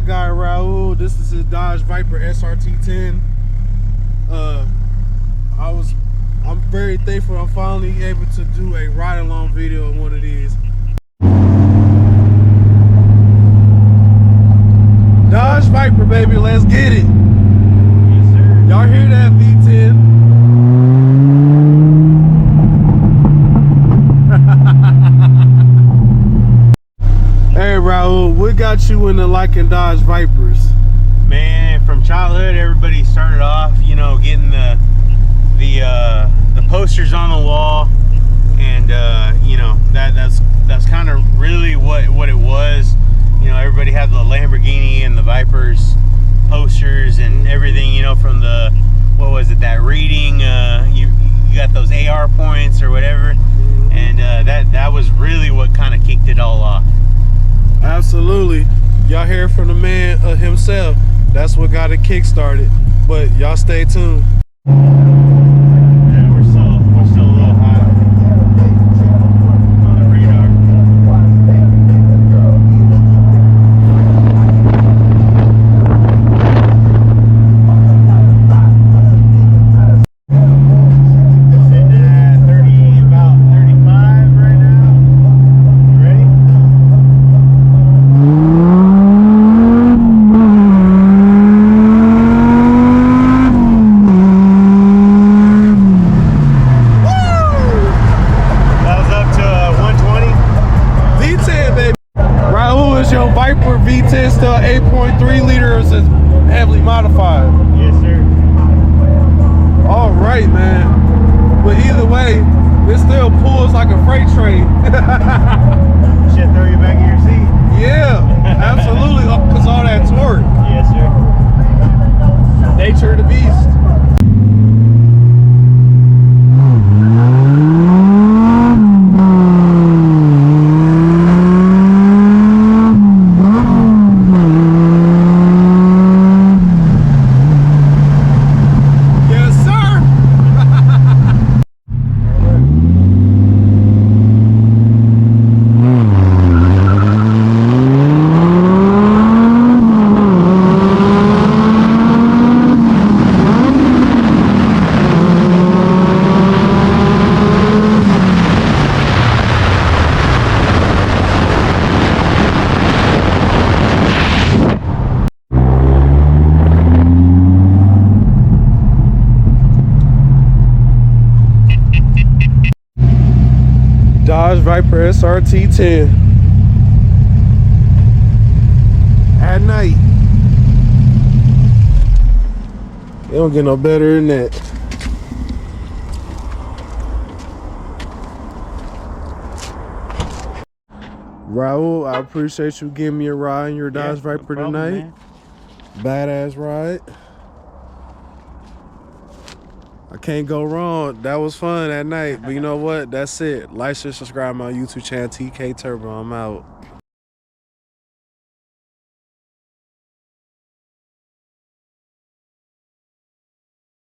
guy Raul. This is his Dodge Viper SRT-10. I'm very thankful I'm finally able to do a ride-along video of one of these. Dodge Viper, baby, let's get it. Yes, sir. Y'all hear that V10? Hey Raul, what got you into liking Dodge Vipers? Man, from childhood, everybody started off, you know, getting the posters on the wall, and you know, that's kind of really what it was. You know, everybody had the Lamborghini and the Vipers posters and everything. You know, from the, what was it, that reading? You got those AR points or whatever, and that was really what kind of kicked it all off. Absolutely. Y'all hear from the man himself. That's what got it kick-started. But y'all stay tuned. Yeah, we're still a little high on the radar. Sitting at 30, about 35 right now. You ready? Your Viper V10 still 8.3 liters is heavily modified. Yes, sir. All right, man. But either way, it still pulls like a freight train. Should throw you back in your seat. Yeah, absolutely. Because all that torque. Yes, sir. Nature of the beast. Dodge Viper SRT-10 at night. It don't get no better than that. Raul, I appreciate you giving me a ride in your Dodge Viper tonight. Man. Badass ride. I can't go wrong. That was fun at night. But you know what? That's it. Like, share, subscribe to my YouTube channel, TK Turbo. I'm out.